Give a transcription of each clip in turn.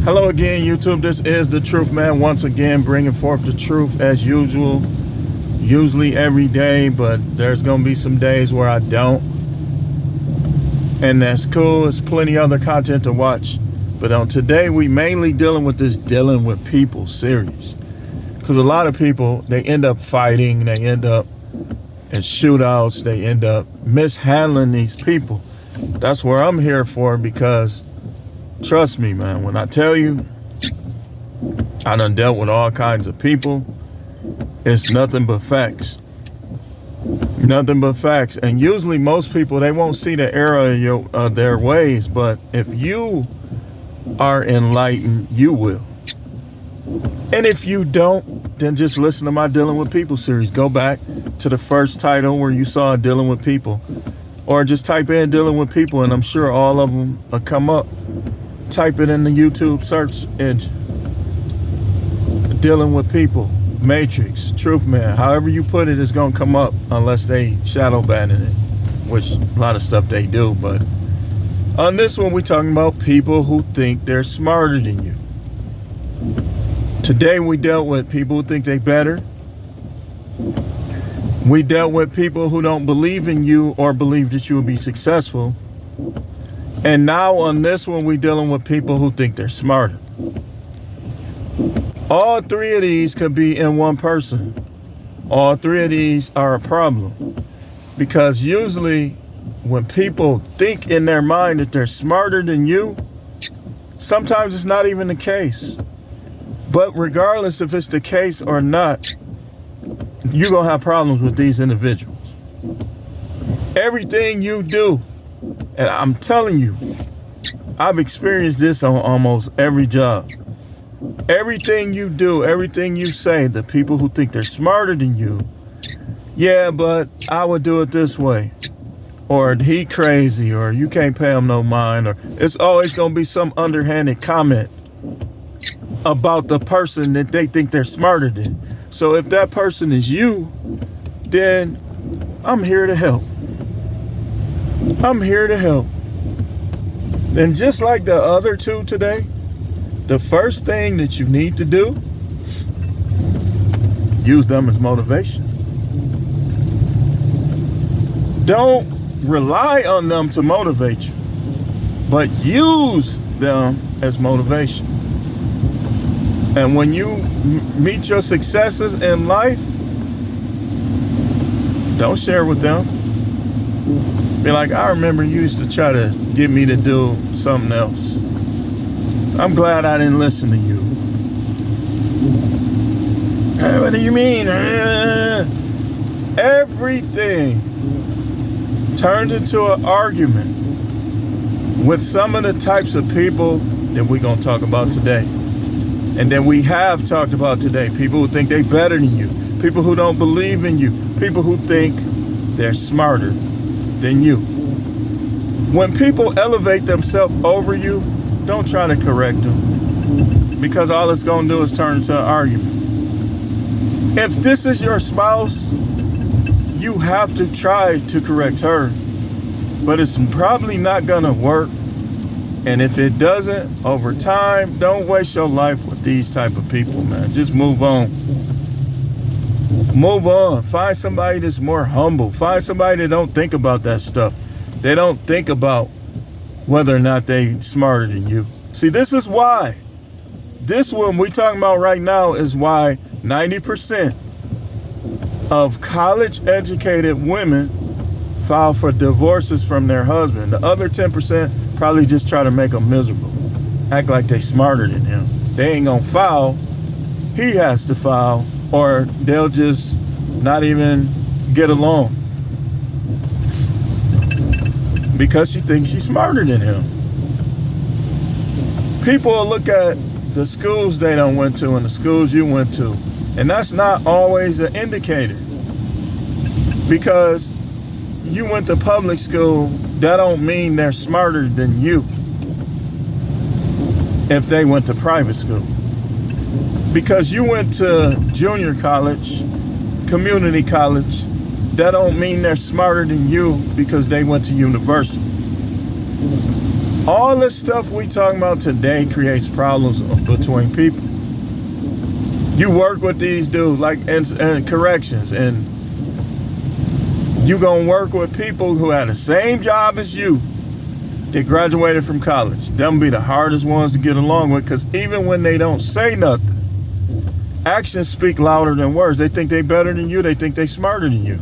Hello again, YouTube. This is the Truth Man once again, bringing forth the truth as usual. Usually every day, but there's gonna be some days where I don't, and that's cool. There's plenty other content to watch, but on today we mainly dealing with this dealing with people series, because a lot of people, they end up fighting, they end up in shootouts, they end up mishandling these people. That's where I'm here for, because trust me, man, when I tell you I done dealt with all kinds of people, it's nothing but facts. Nothing but facts. And usually most people, they won't see the error of their ways, but if you are enlightened, you will. And if you don't, then just listen to my Dealing with People series. Go back to the first title where you saw Dealing with People, or just type in Dealing with People, and I'm sure all of them will come up. Type it in the YouTube search engine. Dealing with People, Matrix, Truth Man, however you put it, is going to come up, unless they shadow banning it, which a lot of stuff they do. But on this one, we're talking about people who think they're smarter than you. Today we dealt with people who think they better. We dealt with people who don't believe in you or believe that you will be successful. And now on this one, we're dealing with people who think they're smarter. All three of these could be in one person. All three of these are a problem. Because usually when people think in their mind that they're smarter than you, sometimes it's not even the case. But regardless if it's the case or not, you're going to have problems with these individuals. Everything you do, and I'm telling you, I've experienced this on almost every job. Everything you do, everything you say, the people who think they're smarter than you, yeah, but I would do it this way, or he crazy, or you can't pay him no mind, or it's always going to be some underhanded comment about the person that they think they're smarter than. So if that person is you, then I'm here to help. I'm here to help. And just like the other two today, the first thing that you need to do, use them as motivation. Don't rely on them to motivate you, but use them as motivation. And when you meet your successes in life, don't share with them. Be like, I remember you used to try to get me to do something else. I'm glad I didn't listen to you. Hey, what do you mean? Everything turns into an argument with some of the types of people that we're going to talk about today. And then we have talked about today. People who think they're better than you. People who don't believe in you. People who think they're smarter than you. When people elevate themselves over you, don't try to correct them, because all it's going to do is turn into an argument. If this is your spouse, you have to try to correct her, but it's probably not going to work. And if it doesn't, over time, don't waste your life with these type of people, man. Just move on. Move on. Find somebody that's more humble. Find somebody that don't think about that stuff. They don't think about whether or not they smarter than you. See, this is why. This one we talking about right now is why 90% of college-educated women file for divorces from their husband. The other 10% probably just try to make them miserable. Act like they smarter than him. They ain't gonna file. He has to file, or they'll just not even get along, because she thinks she's smarter than him. People will look at the schools they done went to and the schools you went to, and that's not always an indicator. Because you went to public school, that don't mean they're smarter than you if they went to private school. Because you went to junior college, community college, that don't mean they're smarter than you because they went to university. All this stuff we talking about today creates problems between people. You work with these dudes like and corrections, and you gonna work with people who had the same job as you. They graduated from college. Them be the hardest ones to get along with, because even when they don't say nothing, actions speak louder than words. They think they better than you. They think they smarter than you.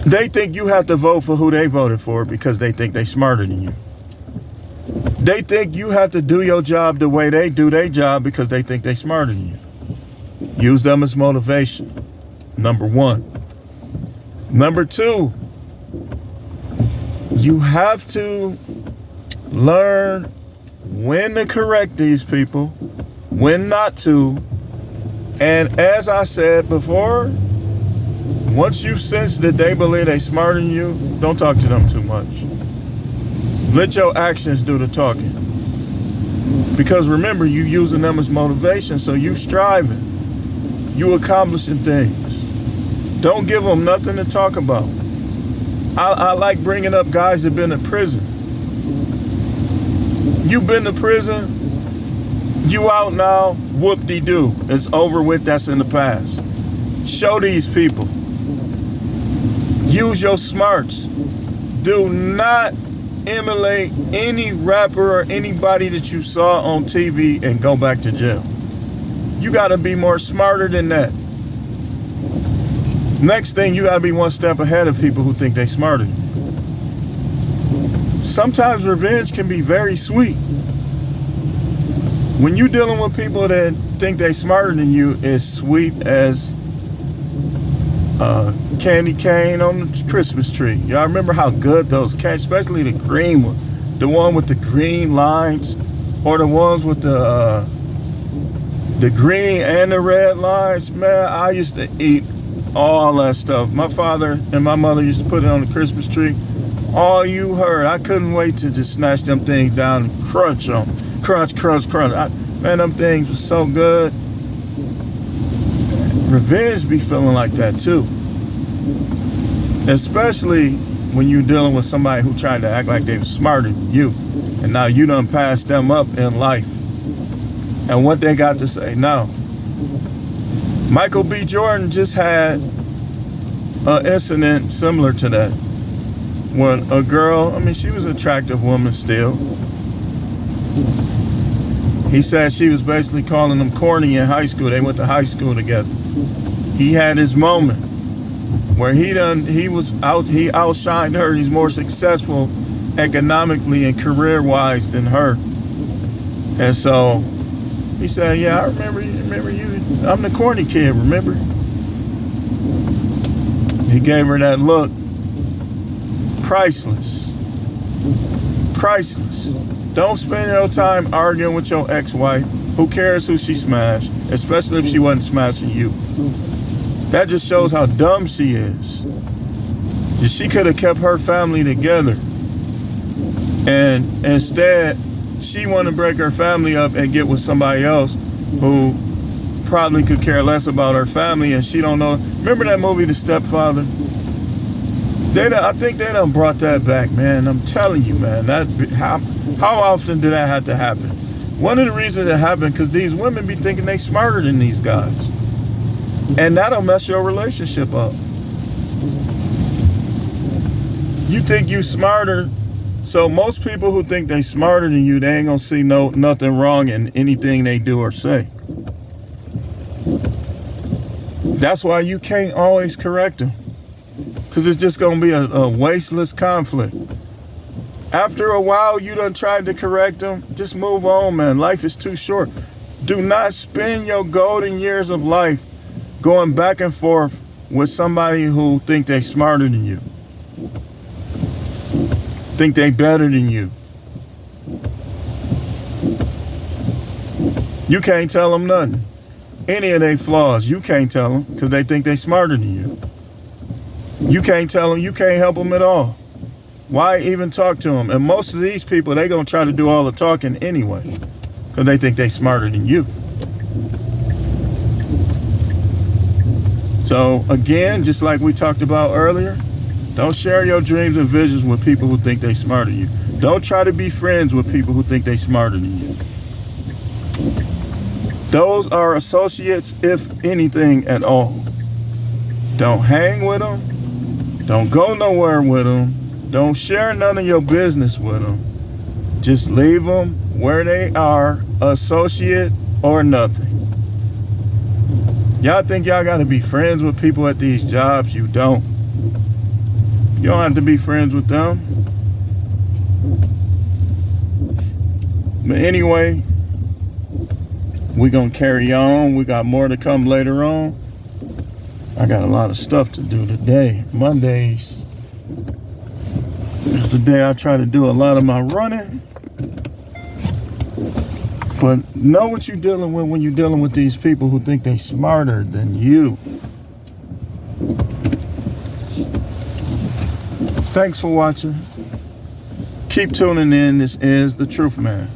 They think you have to vote for who they voted for because they think they smarter than you. They think you have to do your job the way they do their job because they think they smarter than you. Use them as motivation. Number one. Number two, you have to learn when to correct these people, when not to. And as I said before, once you sense that they believe they smarter than you, don't talk to them too much. Let your actions do the talking. Because remember, you using them as motivation, so you striving. You accomplishing things. Don't give them nothing to talk about. I like bringing up guys that been in prison. You been to prison, you out now, whoop-de-doo. It's over with, that's in the past. Show these people. Use your smarts. Do not emulate any rapper or anybody that you saw on TV and go back to jail. You gotta be more smarter than that. Next thing, you gotta be one step ahead of people who think they smarter than you. Sometimes revenge can be very sweet. When you dealing with people that think they smarter than you, it's sweet as candy cane on the Christmas tree. Y'all remember how good those candy, especially the green one, the one with the green lines, or the ones with the green and the red lines. Man, I used to eat all that stuff. My father and my mother used to put it on the Christmas tree. All you heard, I couldn't wait to just snatch them things down and crunch them. Crunch, crunch, crunch. Man, them things were so good. Revenge be feeling like that too. Especially when you're dealing with somebody who tried to act like they were smarter than you. And now you done passed them up in life. And what they got to say now. Michael B. Jordan just had an incident similar to that. When a girl, I mean, she was an attractive woman still. He said she was basically calling him corny in high school. They went to high school together. He had his moment where he outshined her. He's more successful economically and career-wise than her. And so he said, yeah, I remember you. I'm the corny kid, remember? He gave her that look. Priceless. Priceless. Don't spend your time arguing with your ex-wife. Who cares who she smashed, especially if she wasn't smashing you. That just shows how dumb she is. She could have kept her family together. And instead, she wanted to break her family up and get with somebody else who probably could care less about her family, and she don't know. Remember that movie, The Stepfather? I think they done brought that back, man. I'm telling you, man. How often did that have to happen? One of the reasons it happened because these women be thinking they smarter than these guys. And that'll mess your relationship up. You think you smarter, so most people who think they smarter than you, they ain't gonna see nothing wrong in anything they do or say. That's why you can't always correct them. Because it's just going to be a wasteless conflict. After a while, you done tried to correct them. Just move on, man. Life is too short. Do not spend your golden years of life going back and forth with somebody who think they smarter than you. Think they better than you. You can't tell them nothing. Any of their flaws, you can't tell them because they think they smarter than you. You can't tell them, you can't help them at all. Why even talk to them? And most of these people, they gonna try to do all the talking anyway because they think they smarter than you. So again, just like we talked about earlier, Don't share your dreams and visions with people who think they smarter than you. Don't try to be friends with people who think they smarter than you. Those are associates, if anything at all. Don't hang with them. Don't go nowhere with them. Don't share none of your business with them. Just leave them where they are, associate or nothing. Y'all think y'all got to be friends with people at these jobs? You don't. You don't have to be friends with them. But anyway, we're going to carry on. We got more to come later on. I got a lot of stuff to do today. Mondays is the day I try to do a lot of my running. But know what you're dealing with when you're dealing with these people who think they're smarter than you. Thanks for watching. Keep tuning in. This is The Truth Man.